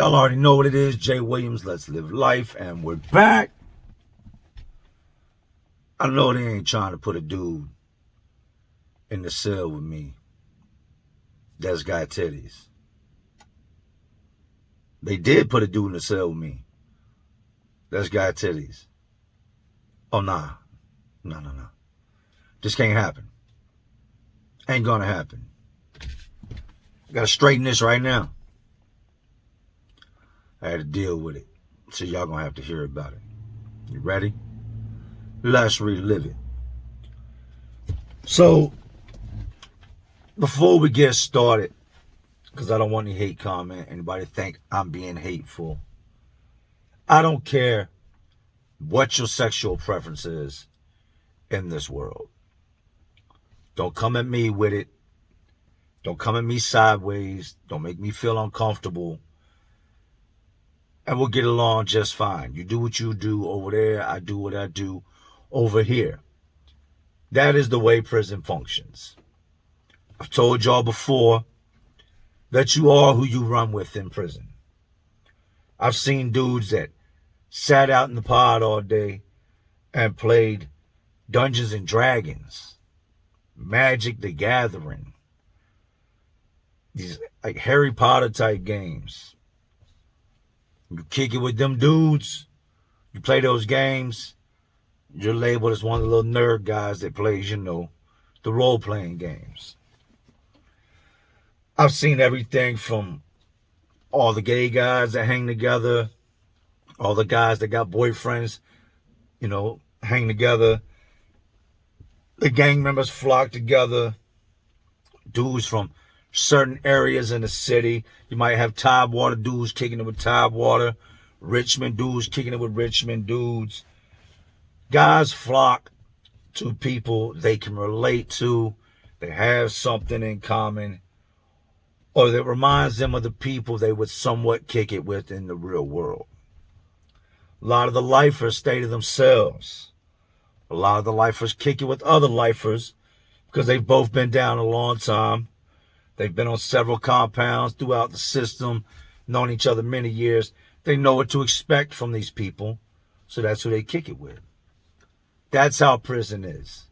Y'all already know what it is. Jay Williams, Let's Live Life, and we're back. I know they ain't trying to put a dude in the cell with me that's got titties. They did put a dude in the cell with me that's got titties. Oh, nah. No. This can't happen. Ain't gonna happen. Gotta straighten this right now. I had to deal with it. So y'all gonna have to hear about it. You ready? Let's relive it. So, before we get started, because I don't want any hate comment, anybody think I'm being hateful. I don't care what your sexual preference is in this world. Don't come at me with it. Don't come at me sideways. Don't make me feel uncomfortable. And we'll get along just fine. You do what you do over there. I do what I do over here. That is the way prison functions. I've told y'all before that you are who you run with in prison. I've seen dudes that sat out in the pod all day and played Dungeons and Dragons, Magic the Gathering, these like Harry Potter type games. You kick it with them dudes, you play those games, you're labeled as one of the little nerd guys that plays, the role-playing games. I've seen everything from all the gay guys that hang together, all the guys that got boyfriends, hang together. The gang members flock together. Dudes from certain areas in the city. You might have Tidewater dudes kicking it with Tidewater, Richmond dudes kicking it with Richmond dudes. Guys flock to people they can relate to. They have something in common, or that reminds them of the people they would somewhat kick it with in the real world. A lot of the lifers stay to themselves. A lot of the lifers kick it with other lifers because they've both been down a long time. They've been on several compounds throughout the system, known each other many years. They know what to expect from these people, so that's who they kick it with. That's how prison is.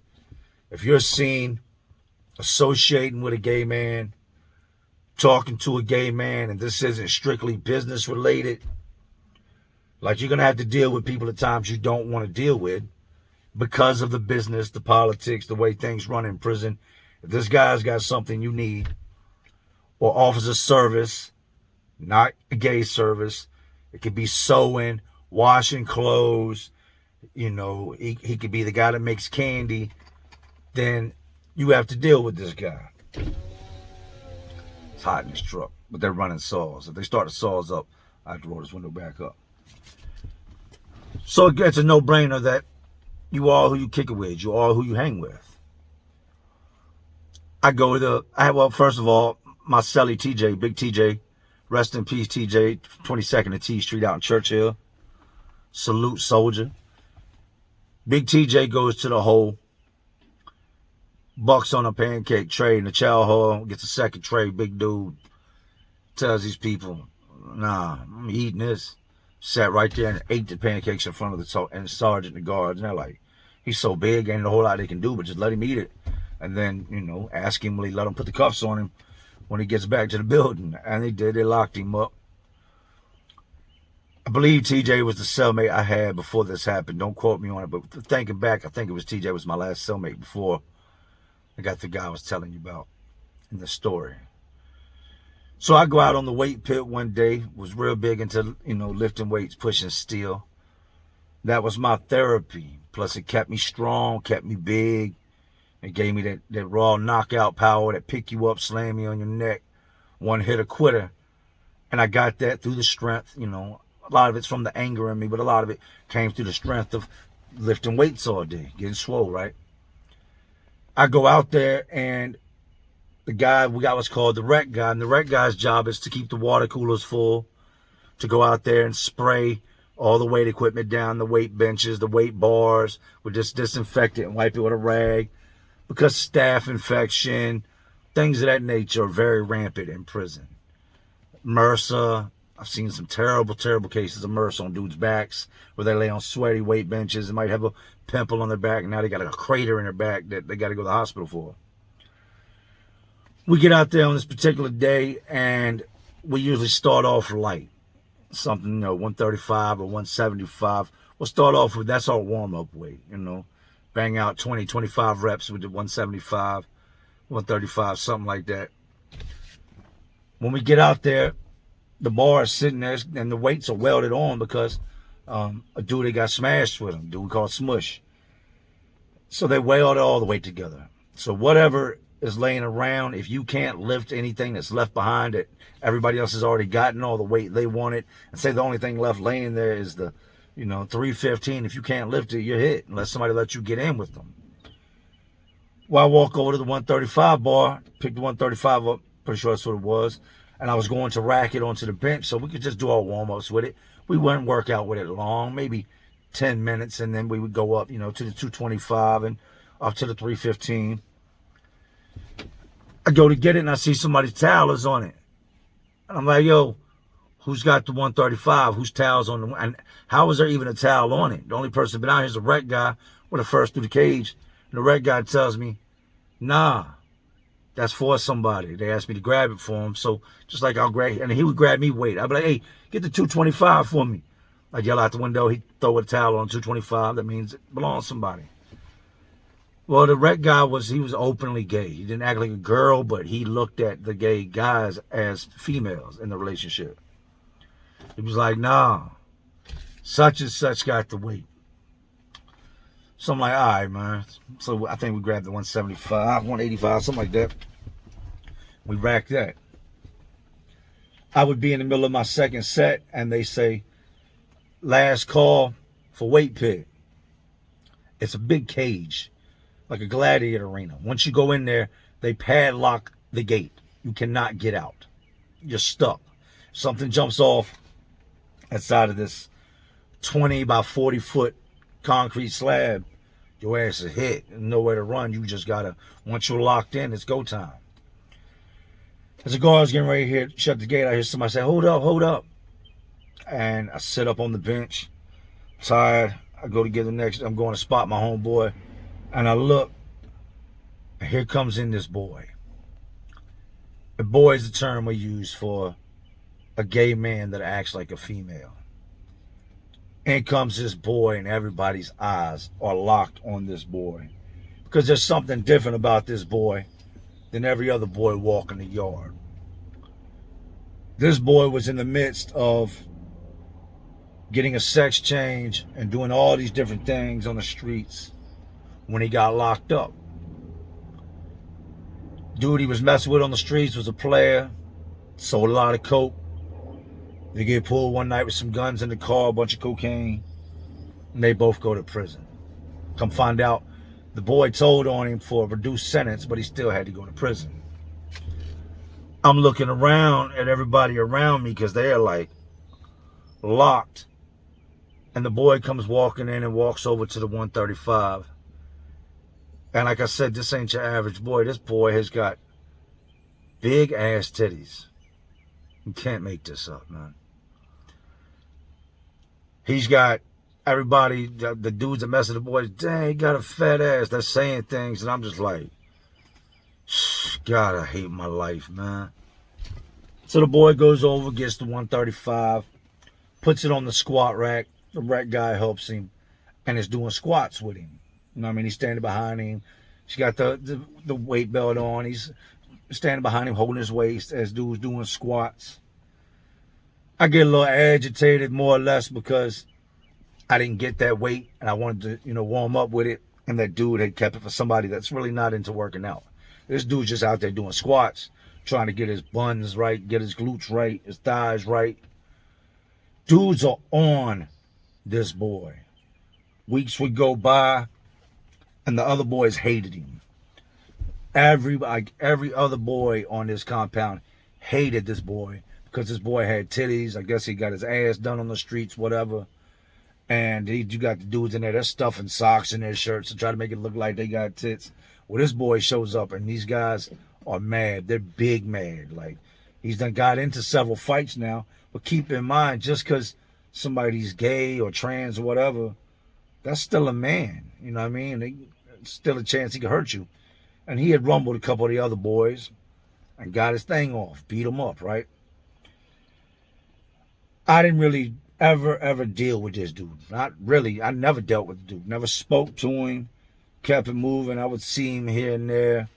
If you're seen associating with a gay man, talking to a gay man, and this isn't strictly business related, like you're going to have to deal with people at times you don't want to deal with because of the business, the politics, the way things run in prison. If this guy's got something you need, or offers a service, not a gay service, it could be sewing, washing clothes, he could be the guy that makes candy, then you have to deal with this guy. It's hot in this truck, but they're running saws. If they start the saws up, I have to roll this window back up. So it's a no-brainer that you are who you kick it with. You are who you hang with. First of all, my cellie TJ, Big TJ, rest in peace TJ, 22nd and T Street out in Churchill. Salute, soldier. Big TJ goes to the hole, bucks on a pancake tray in the chow hall, gets a second tray. Big dude tells these people, nah, I'm eating this. Sat right there and ate the pancakes in front of the sergeant and the guards. And they're like, he's so big, ain't a whole lot they can do, but just let him eat it. And then, ask him, will he let him put the cuffs on him when he gets back to the building? And they did. They locked him up. I believe TJ was the cellmate I had before this happened. Don't quote me on it, but thinking back, I think it was TJ was my last cellmate before I got the guy I was telling you about in the story. So I go out on the weight pit one day, was real big into, lifting weights, pushing steel. That was my therapy. Plus it kept me strong, kept me big. It gave me that raw knockout power that pick you up, slam you on your neck, one hit a quitter. And I got that through the strength, A lot of it's from the anger in me, but a lot of it came through the strength of lifting weights all day, getting swole, right? I go out there and we got what's called the rec guy. And the rec guy's job is to keep the water coolers full, to go out there and spray all the weight equipment down, the weight benches, the weight bars, with just disinfect it and wipe it with a rag. Because staph infection, things of that nature are very rampant in prison. MRSA, I've seen some terrible, terrible cases of MRSA on dudes' backs where they lay on sweaty weight benches and might have a pimple on their back, and now they got a crater in their back that they got to go to the hospital for. We get out there on this particular day, and we usually start off light. Something, 135 or 175. We'll start off with, that's our warm-up weight, Bang out 20, 25 reps with the 175, 135, something like that. When we get out there, the bar is sitting there, and the weights are welded on because a dude that got smashed with them, dude we call Smush. So they weld all the weight together. So whatever is laying around, if you can't lift anything that's left behind that everybody else has already gotten all the weight they wanted, and say the only thing left laying there is the 315, if you can't lift it, you're hit unless somebody lets you get in with them. Well, I walk over to the 135 bar, pick the 135 up, pretty sure that's what it was, and I was going to rack it onto the bench so we could just do our warm-ups with it. We wouldn't work out with it long, maybe 10 minutes, and then we would go up, to the 225 and up to the 315. I go to get it, and I see somebody's towel is on it. And I'm like, yo, who's got the 135? Whose towel's on the, and how is there even a towel on it? The only person been out here is a rec guy with the first through the cage. And the rec guy tells me, nah, that's for somebody. They asked me to grab it for him. So just like I'll grab, and he would grab me weight. I'd be like, hey, get the 225 for me. I'd yell out the window. He'd throw a towel on 225. That means it belongs to somebody. Well, the rec guy he was openly gay. He didn't act like a girl, but he looked at the gay guys as females in the relationship. He was like, nah, such and such got the weight. So I'm like, all right, man. So I think we grabbed the 175, 185, something like that. We racked that. I would be in the middle of my second set, and they say, last call for weight pick. It's a big cage, like a gladiator arena. Once you go in there, they padlock the gate. You cannot get out. You're stuck. Something jumps off outside of this 20 by 40 foot concrete slab, your ass is hit and nowhere to run. You just gotta, once you're locked in, it's go time. As the guard's getting ready to shut the gate, I hear somebody say, hold up, hold up. And I sit up on the bench, tired. I go to get the next, I'm going to spot my homeboy, and I look, and here comes in this boy. A boy is the term we use for a gay man that acts like a female. In comes this boy, and everybody's eyes are locked on this boy because there's something different about this boy than every other boy walking the yard. This boy was in the midst of getting a sex change and doing all these different things on the streets when he got locked up. Dude he was messing with on the streets was a player, sold a lot of coke. They get pulled one night with some guns in the car, a bunch of cocaine, and they both go to prison. Come find out, the boy told on him for a reduced sentence, but he still had to go to prison. I'm looking around at everybody around me because they're like locked. And the boy comes walking in and walks over to the 135. And like I said, this ain't your average boy. This boy has got big ass titties. You can't make this up, man. He's got everybody, the dudes that mess with the boys, dang, he got a fat ass. They're saying things, and I'm just like, God, I hate my life, man. So the boy goes over, gets the 135, puts it on the squat rack. The rack guy helps him, and is doing squats with him. You know what I mean? He's standing behind him. She's got the weight belt on. He's standing behind him, holding his waist as dude's doing squats. I get a little agitated, more or less, because I didn't get that weight, and I wanted to, warm up with it, and that dude had kept it for somebody that's really not into working out. This dude's just out there doing squats, trying to get his buns right, get his glutes right, his thighs right. Dudes are on this boy. Weeks would go by, and the other boys hated him. Every other boy on this compound hated this boy because this boy had titties. I guess he got his ass done on the streets, whatever. And you got the dudes in there, they're stuffing socks in their shirts to try to make it look like they got tits. Well, this boy shows up, and these guys are mad. They're big mad. Like, He's done got into several fights now. But keep in mind, just because somebody's gay or trans or whatever, that's still a man. You know what I mean? There's still a chance he could hurt you. And he had rumbled a couple of the other boys and got his thing off, beat him up, right? I didn't really ever deal with this dude. Not really. I never dealt with the dude. Never spoke to him. Kept it moving. I would see him here and there.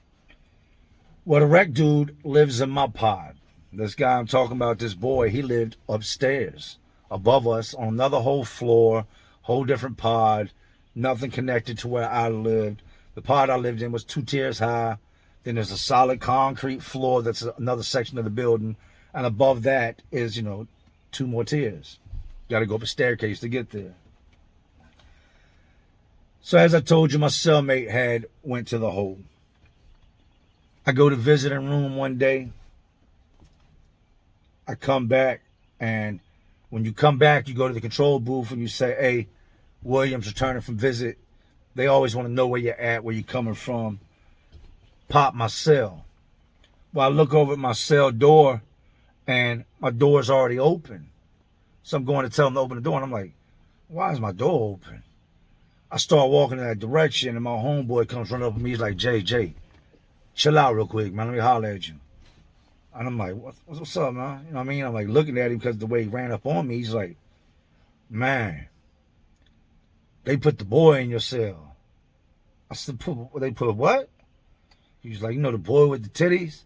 Well, the wreck dude lives in my pod. This guy I'm talking about, this boy, he lived upstairs, above us, on another whole floor, whole different pod, nothing connected to where I lived. The pod I lived in was 2 tiers high. Then there's a solid concrete floor that's another section of the building. And above that is, 2 more tiers. Got to go up a staircase to get there. So as I told you, my cellmate went to the hole. I go to visiting room one day. I come back, and when you come back, you go to the control booth and you say, "Hey, William's returning from visit." They always want to know where you're at, where you're coming from. Pop my cell. Well, I look over at my cell door, and my door's already open. So I'm going to tell them to open the door, and I'm like, why is my door open? I start walking in that direction, and my homeboy comes running up to me. He's like, Jay, chill out real quick, man. Let me holler at you. And I'm like, what's up, man? You know what I mean? I'm like looking at him because the way he ran up on me. He's like, man, they put the boy in your cell. I said, they put what? He's like, the boy with the titties?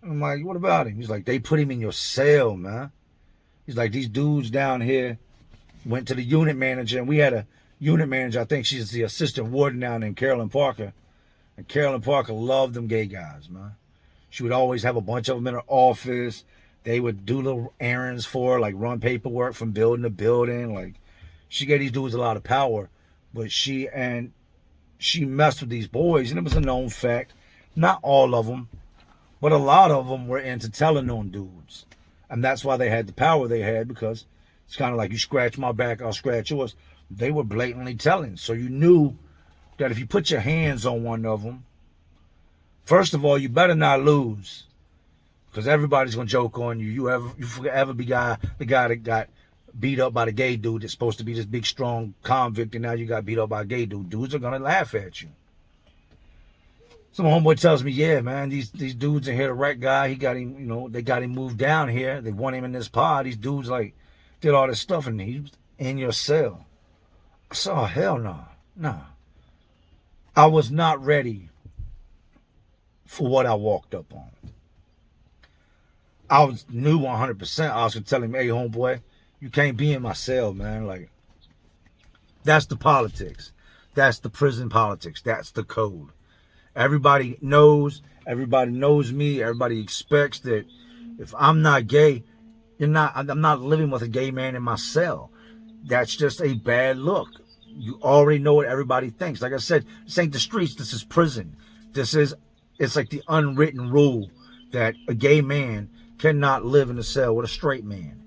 And I'm like, what about him? He's like, they put him in your cell, man. He's like, these dudes down here went to the unit manager, and we had a unit manager, I think she's the assistant warden now, named Carolyn Parker. And Carolyn Parker loved them gay guys, man. She would always have a bunch of them in her office. They would do little errands for her, like run paperwork from building to building. Like, she gave these dudes a lot of power. But she messed with these boys, and it was a known fact. Not all of them, but a lot of them were into telling on dudes. And that's why they had the power they had, because it's kind of like, you scratch my back, I'll scratch yours. They were blatantly telling. So you knew that if you put your hands on one of them, first of all, you better not lose, because everybody's going to joke on you. You ever be the guy that got beat up by the gay dude that's supposed to be this big, strong convict, and now you got beat up by a gay dude. Dudes are going to laugh at you. Some homeboy tells me, yeah, man, these dudes in here, the wreck guy, he got him, they got him moved down here. They want him in this pod. These dudes, did all this stuff, and he was in your cell. I said, oh, hell no. No. I was not ready for what I walked up on. I knew 100%. I was going to tell him, hey, homeboy, you can't be in my cell, man. That's the politics. That's the prison politics. That's the code. Everybody knows me. Everybody expects that if I'm not gay, I'm not living with a gay man in my cell. That's just a bad look. You already know what everybody thinks. Like I said, this ain't the streets. This is prison. It's like the unwritten rule that a gay man cannot live in a cell with a straight man.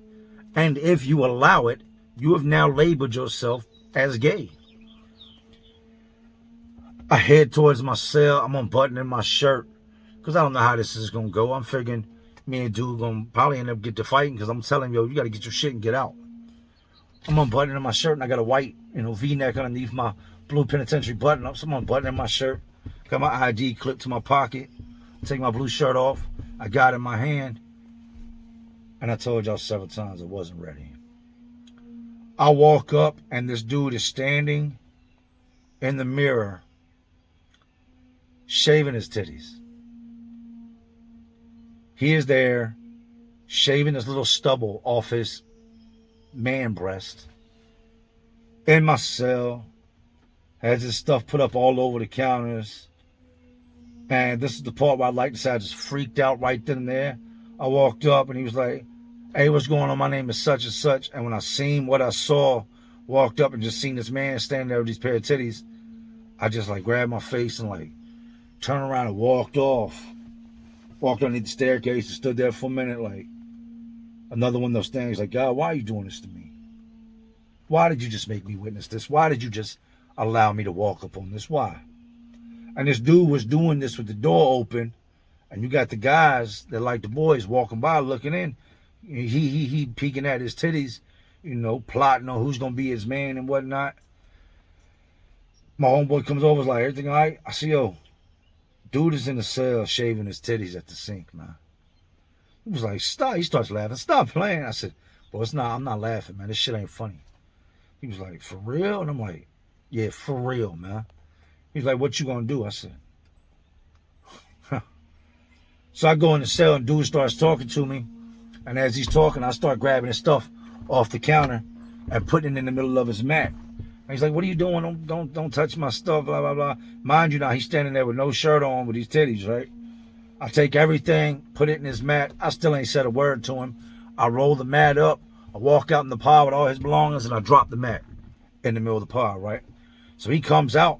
And if you allow it, you have now labeled yourself as gay. I head towards my cell. I'm unbuttoning my shirt because I don't know how this is going to go. I'm figuring me and dude going to probably end up get to fighting, because I'm telling you, you got to get your shit and get out. I'm unbuttoning my shirt, and I got a white, V-neck underneath my blue penitentiary button up. So I'm unbuttoning my shirt. Got my ID clipped to my pocket. Take my blue shirt off. I got it in my hand. And I told y'all several times I wasn't ready. I walk up, and this dude is standing in the mirror, shaving his titties. He is there, shaving his little stubble off his man breast. In my cell, has his stuff put up all over the counters. And this is the part where I like to say I just freaked out right then and there. I walked up, and he was like, hey, what's going on? My name is such and such. And when I seen what I saw, walked up and just seen this man standing there with these pair of titties, I just grabbed my face and turned around and walked off. Walked underneath the staircase and stood there for a minute, another one of those things, God, why are you doing this to me? Why did you just make me witness this? Why did you just allow me to walk up on this? Why? And this dude was doing this with the door open, And you got the guys that like the boys walking by looking in. He peeking at his titties, you know, plotting on who's going to be his man and whatnot. My homeboy comes over, is like, everything all right? I see, yo, dude is in the cell shaving his titties at the sink, man. He was like, stop. He starts laughing. Stop playing. I said, well, it's not. I'm not laughing, man. This shit ain't funny. He was like, for real? And I'm like, yeah, for real, man. He's like, what you gonna do? I said, huh. So I go in the cell and dude starts talking to me. And as he's talking, I start grabbing his stuff off the counter and putting it in the middle of his mat. And he's like, what are you doing? Don't touch my stuff, blah, blah, blah. Mind you now, he's standing there with no shirt on with his titties, right? I take everything, put it in his mat. I still ain't said a word to him. I roll the mat up. I walk out in the pod with all his belongings, and I drop the mat in the middle of the pod, right? So he comes out,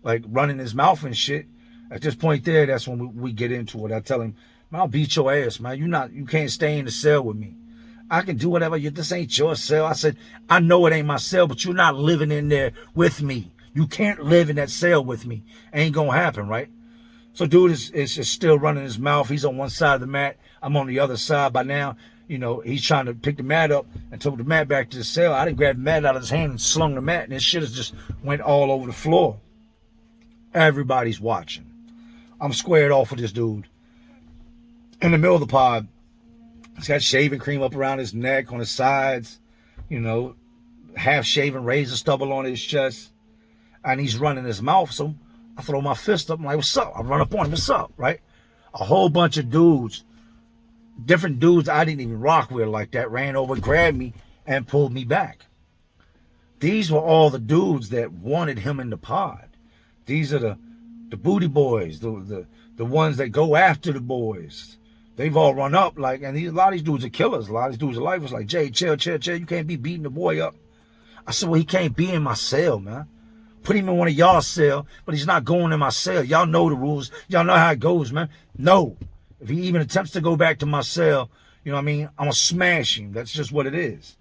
like, running his mouth and shit. At this point there, that's when we get into it. I tell him, man, I'll beat your ass, man. You can't stay in the cell with me. I can do whatever. This ain't your cell. I said, I know it ain't my cell, but you're not living in there with me. You can't live in that cell with me. Ain't gonna happen, right? So dude is just still running his mouth. He's on one side of the mat. I'm on the other side. By now, you know, he's trying to pick the mat up and took the mat back to the cell. I didn't grab the mat out of his hand and slung the mat, and this shit has just went all over the floor. Everybody's watching. I'm squared off with this dude. In the middle of the pod, he's got shaving cream up around his neck, on his sides, you know, half-shaven razor stubble on his chest, and he's running his mouth. So I throw my fist up. I'm like, what's up? I run up on him. What's up, right? A whole bunch of dudes, different dudes I didn't even rock with like that, ran over, grabbed me, and pulled me back. These were all the dudes that wanted him in the pod. These are the booty boys, the ones that go after the boys. They've all run up, like, and a lot of these dudes are killers. A lot of these dudes are lifers. Like, Jay, chill. You can't be beating the boy up. I said, well, he can't be in my cell, man. Put him in one of y'all's cell, but he's not going in my cell. Y'all know the rules. Y'all know how it goes, man. No. If he even attempts to go back to my cell, you know what I mean? I'm going to smash him. That's just what it is.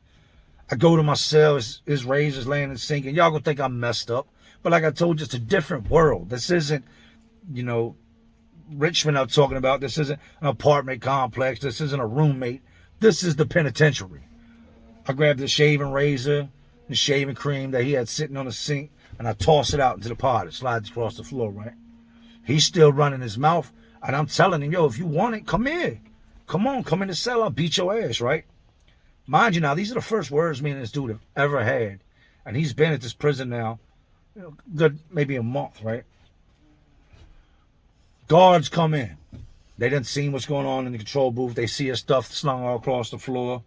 I go to my cell. His razor's laying in the sink, and y'all going to think I'm messed up. But like I told you, it's a different world. This isn't, you know, Richmond I'm talking about. This isn't an apartment complex. This isn't a roommate. This is the penitentiary. I grabbed the shaving razor and shaving cream that he had sitting on the sink, and I toss it out into the pod. It slides across the floor, right? He's still running his mouth, and I'm telling him, yo, if you want it, come here. Come on, come in the cell. I'll beat your ass, right? Mind you now, these are the first words me and this dude have ever had, and he's been at this prison now, you know, good maybe a month, right? Guards come in. They done seen what's going on in the control booth. They see his stuff slung all across the floor.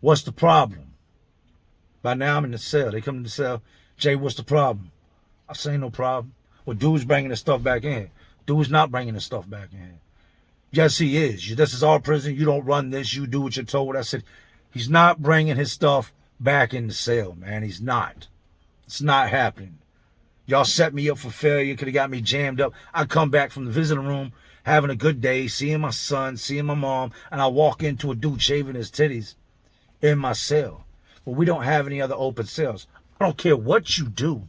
What's the problem? By now I'm in the cell. They come to the cell. Jay, what's the problem? I say no problem. Well, dude's bringing the stuff back in. Dude's not bringing the stuff back in. Yes, he is. This is our prison. You don't run this. You do what you're told. I said, he's not bringing his stuff back in the cell, man. He's not. It's not happening. Y'all set me up for failure. Could have got me jammed up. I come back from the visiting room, having a good day, seeing my son, seeing my mom, and I walk into a dude shaving his titties in my cell. But we don't have any other open cells. I don't care what you do.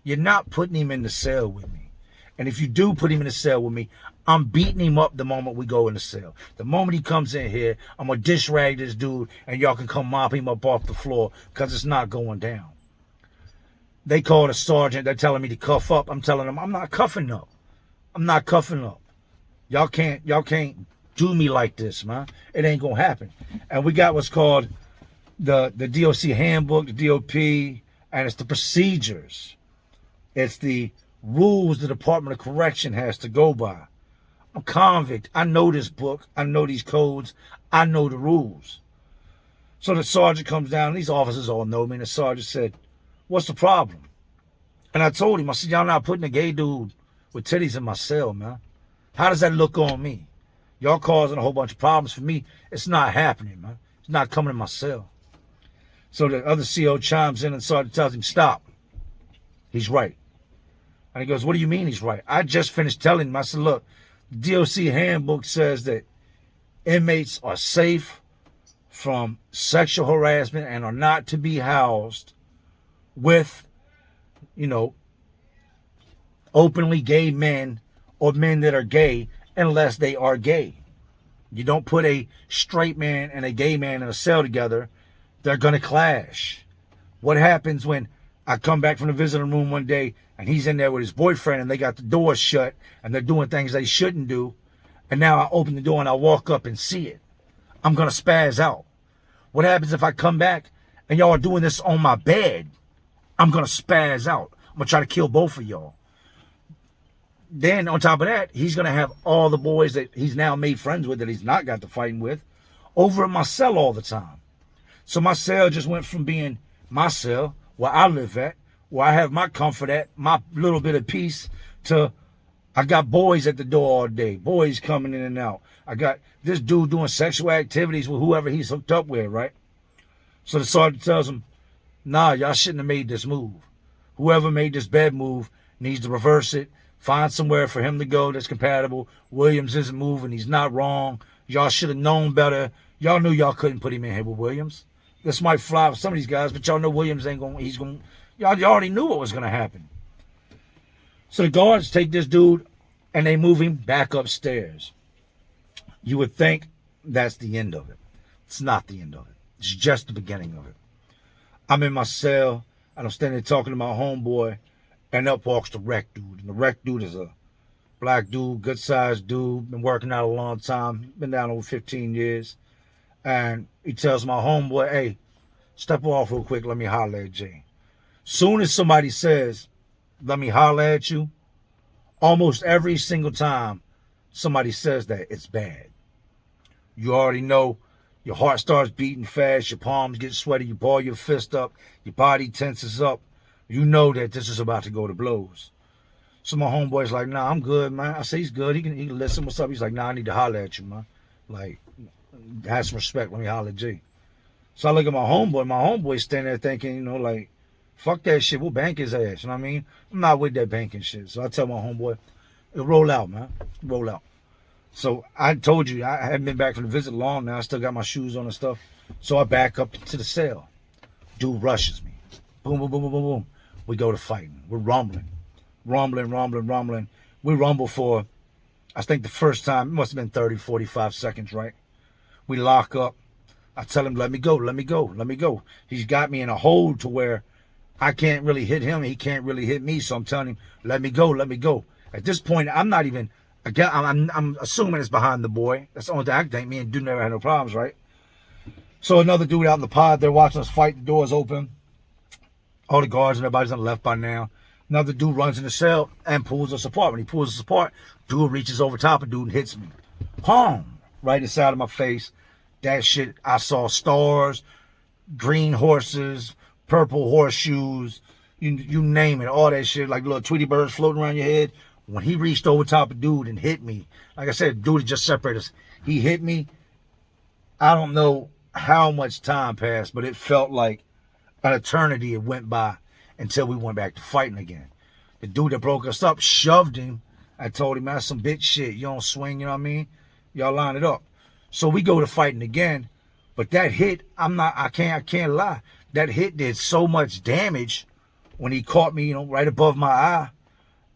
You're not putting him in the cell with me. And if you do put him in the cell with me, I'm beating him up the moment we go in the cell. The moment he comes in here, I'm going to dish rag this dude, and y'all can come mop him up off the floor, because it's not going down. They call the sergeant. They're telling me to cuff up. I'm telling them, I'm not cuffing up. I'm not cuffing up. Y'all can't do me like this, man. It ain't going to happen. And we got what's called the DOC handbook, the DOP, and it's the procedures. It's the rules the Department of Correction has to go by. I'm a convict. I know this book. I know these codes. I know the rules. So the sergeant comes down. These officers all know me. And the sergeant said, what's the problem? And I told him, I said, y'all not putting a gay dude with titties in my cell, man. How does that look on me? Y'all causing a whole bunch of problems for me. It's not happening, man. It's not coming in my cell. So the other CO chimes in and sergeant tells him, stop. He's right. And he goes, what do you mean he's right? I just finished telling him. I said, look, the DOC handbook says that inmates are safe from sexual harassment and are not to be housed with, you know, openly gay men or men that are gay unless they are gay. You don't put a straight man and a gay man in a cell together. They're going to clash. What happens when I come back from the visiting room one day and he's in there with his boyfriend and they got the doors shut and they're doing things they shouldn't do, and now I open the door and I walk up and see it? I'm going to spaz out. What happens if I come back and y'all are doing this on my bed? I'm going to spaz out. I'm going to try to kill both of y'all. Then on top of that, he's going to have all the boys that he's now made friends with that he's not got to fighting with over at my cell all the time. So my cell just went from being my cell, where I live at, where I have my comfort at, my little bit of peace, to I got boys at the door all day, boys coming in and out. I got this dude doing sexual activities with whoever he's hooked up with, right? So the sergeant tells him, nah, y'all shouldn't have made this move. Whoever made this bad move needs to reverse it. Find somewhere for him to go that's compatible. Williams isn't moving. He's not wrong. Y'all should have known better. Y'all knew y'all couldn't put him in here with Williams. This might fly with some of these guys, but y'all know Williams ain't going, y'all already knew what was going to happen. So the guards take this dude and they move him back upstairs. You would think that's the end of it. It's not the end of it. It's just the beginning of it. I'm in my cell and I'm standing there talking to my homeboy, and up walks the rec dude. And the rec dude is a black dude, good sized dude, been working out a long time, been down over 15 years. And he tells my homeboy, hey, step off real quick, let me holler at Jay. Soon as somebody says, let me holler at you, almost every single time somebody says that, it's bad. You already know your heart starts beating fast, your palms get sweaty, you ball your fist up, your body tenses up. You know that this is about to go to blows. So my homeboy's like, nah, I'm good, man. I say he's good. He can listen. What's up? He's like, nah, I need to holler at you, man. Like, have some respect. Let me holler at G. So I look at my homeboy. My homeboy's standing there thinking, you know, like, fuck that shit. We'll bank his ass. You know what I mean? I'm not with that banking shit. So I tell my homeboy, roll out, man. Roll out. So I told you, I haven't been back from the visit long now. I still got my shoes on and stuff. So I back up to the cell. Dude rushes me. Boom, boom, boom, boom, boom, boom. We go to fighting. We're rumbling. We rumble for, I think the first time, it must have been 30, 45 seconds, right? We lock up. I tell him, let me go. He's got me in a hold to where I can't really hit him. He can't really hit me. So I'm telling him, let me go. At this point, I'm not even, I'm assuming it's behind the boy. That's the only thing I can think. Me and dude never had no problems, right? So another dude out in the pod, they're watching us fight. The door's open. All the guards and everybody's on the left by now. Another dude runs in the cell and pulls us apart. When he pulls us apart, dude reaches over top of dude and hits me. Palm! Right inside of my face. That shit, I saw stars, green horses, purple horseshoes, you name it, all that shit, like little Tweety birds floating around your head. When he reached over top of dude and hit me, like I said, dude just separated us. He hit me. I don't know how much time passed, but it felt like an eternity it went by until we went back to fighting again. The dude that broke us up shoved him. I told him, that's some bitch shit. You don't swing, you know what I mean? Y'all line it up. So we go to fighting again. But that hit, I can't lie. That hit did so much damage when he caught me, you know, right above my eye.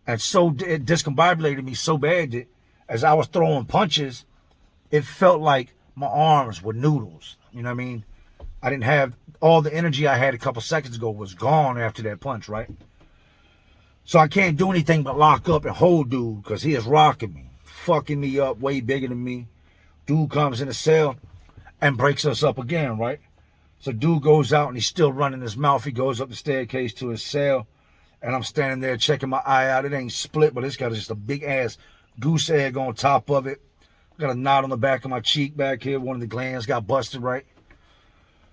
And so it discombobulated me so bad that as I was throwing punches, it felt like my arms were noodles. You know what I mean? I didn't have all the energy I had a couple seconds ago was gone after that punch, right? So I can't do anything but lock up and hold dude because he is rocking me, fucking me up, way bigger than me. Dude comes in the cell and breaks us up again, right? So dude goes out and he's still running his mouth. He goes up the staircase to his cell, and I'm standing there checking my eye out. It ain't split, but it's got just a big ass goose egg on top of it. Got a knot on the back of my cheek back here. One of the glands got busted, right?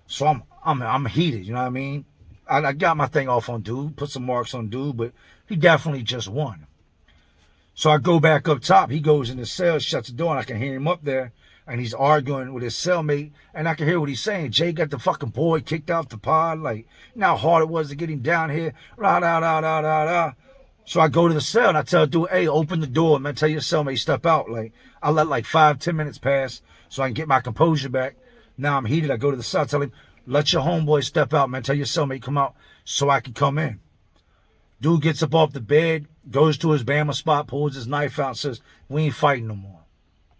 So I'm heated, you know what I mean? I got my thing off on dude, put some marks on dude, but he definitely just won. So I go back up top. He goes in his cell, shuts the door, and I can hear him up there. And he's arguing with his cellmate, and I can hear what he's saying. Jay got the fucking boy kicked out the pod. Like, you know how hard it was to get him down here. So I go to the cell, and I tell the dude, hey, open the door, man. Tell your cellmate step out. Like, I let like 5-10 minutes pass so I can get my composure back. Now I'm heated. I go to the cell, tell him, let your homeboy step out, man. Tell your cellmate come out so I can come in. Dude gets up off the bed. Goes to his Bama spot, pulls his knife out, and says, we ain't fighting no more.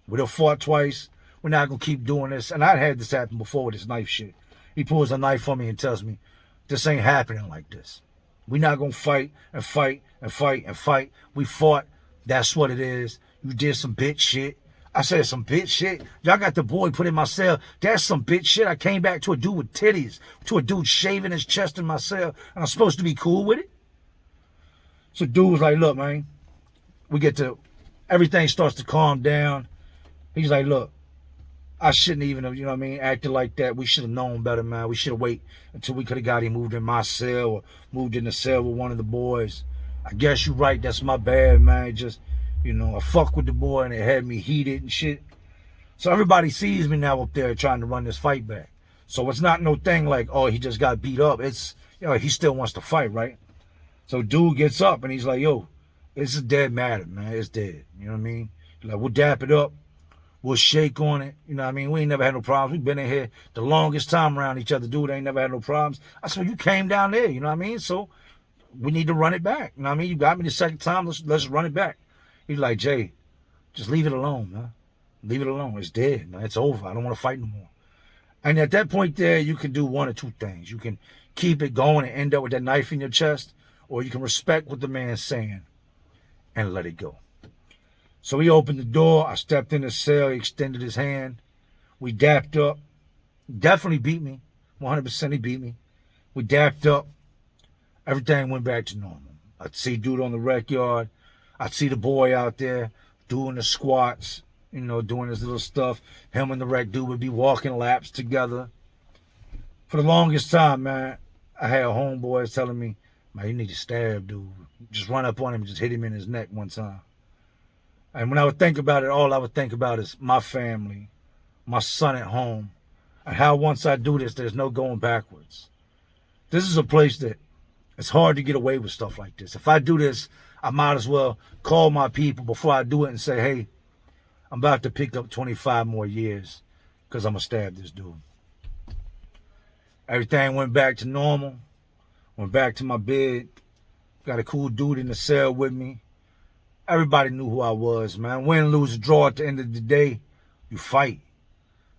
We done fought twice. We're not going to keep doing this. And I'd had this happen before with this knife shit. He pulls a knife on me and tells me, this ain't happening like this. We're not going to fight and fight and fight and fight. We fought. That's what it is. You did some bitch shit. I said, some bitch shit? Y'all got the boy put in my cell. That's some bitch shit. I came back to a dude with titties, to a dude shaving his chest in my cell, and I'm supposed to be cool with it? So dude was like, look, man, everything starts to calm down. He's like, look, I shouldn't even have, you know what I mean, acted like that. We should have known better, man. We should have waited until we could have got him moved in my cell or moved in the cell with one of the boys. I guess you're right. That's my bad, man. Just, you know, I fucked with the boy and it had me heated and shit. So everybody sees me now up there trying to run this fight back. So it's not no thing like, oh, he just got beat up. It's, you know, he still wants to fight, right? So dude gets up and he's like, yo, it's a dead matter, man. It's dead. You know what I mean? Like, we'll dap it up. We'll shake on it. You know what I mean? We ain't never had no problems. We've been in here the longest time around each other. Dude ain't never had no problems. I said, well, you came down there. You know what I mean? So we need to run it back. You know what I mean? You got me the second time. Let's run it back. He's like, Jay, just leave it alone, man. Leave it alone. It's dead, man. It's over. I don't want to fight no more. And at that point there, you can do one or two things. You can keep it going and end up with that knife in your chest, or you can respect what the man's saying and let it go. So he opened the door. I stepped in the cell. He extended his hand. We dapped up. Definitely beat me. 100% he beat me. We dapped up. Everything went back to normal. I'd see dude on the rec yard. I'd see the boy out there doing the squats, you know, doing his little stuff. Him and the rec dude would be walking laps together. For the longest time, man, I had homeboys telling me, man, you need to stab dude. Just run up on him and just hit him in his neck one time. And when I would think about it, all I would think about is my family, my son at home, and how once I do this, there's no going backwards. This is a place that it's hard to get away with stuff like this. If I do this, I might as well call my people before I do it and say, hey, I'm about to pick up 25 more years because I'm going to stab this dude. Everything went back to normal. Went back to my bed. Got a cool dude in the cell with me. Everybody knew who I was, man. Win, lose, or draw, at the end of the day, you fight.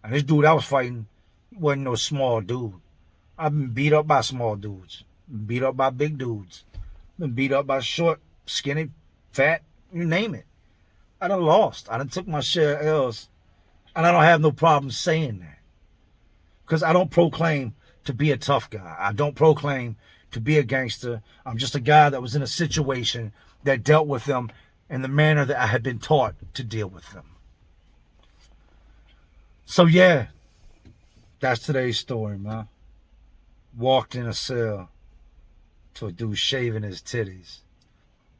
And this dude I was fighting, he wasn't no small dude. I've been beat up by small dudes. Been beat up by big dudes. Been beat up by short, skinny, fat, you name it. I done lost. I done took my share of L's. And I don't have no problem saying that. Because I don't proclaim to be a tough guy. I don't proclaim to be a gangster. I'm just a guy that was in a situation that dealt with them in the manner that I had been taught to deal with them. So yeah, that's today's story, man. Walked in a cell to a dude shaving his titties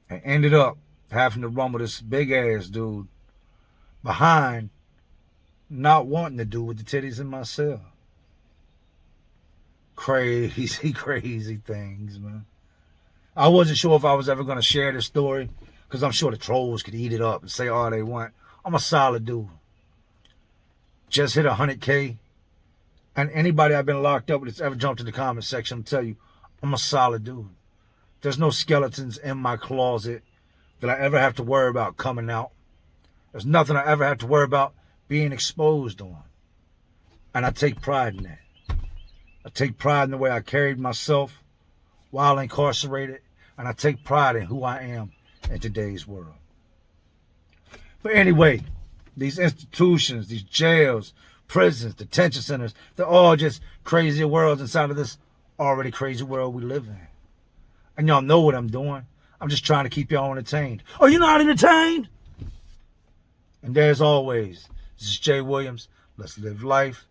and ended up having to run with this big ass dude behind, not wanting to do with the titties in my cell. Crazy, crazy things, man. I wasn't sure if I was ever going to share this story because I'm sure the trolls could eat it up and say all they want. I'm a solid dude. Just hit 100K. And anybody I've been locked up with that's ever jumped in the comment section will tell you, I'm a solid dude. There's no skeletons in my closet that I ever have to worry about coming out. There's nothing I ever have to worry about being exposed on. And I take pride in that. I take pride in the way I carried myself while incarcerated. And I take pride in who I am in today's world. But anyway, these institutions, these jails, prisons, detention centers, they're all just crazy worlds inside of this already crazy world we live in. And y'all know what I'm doing. I'm just trying to keep y'all entertained. Oh, you're not entertained? And there's always, this is Jay Williams. Let's live life.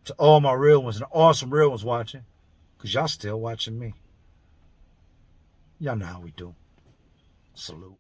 To all my real ones and awesome real ones watching, because y'all still watching me. Y'all know how we do. Salute.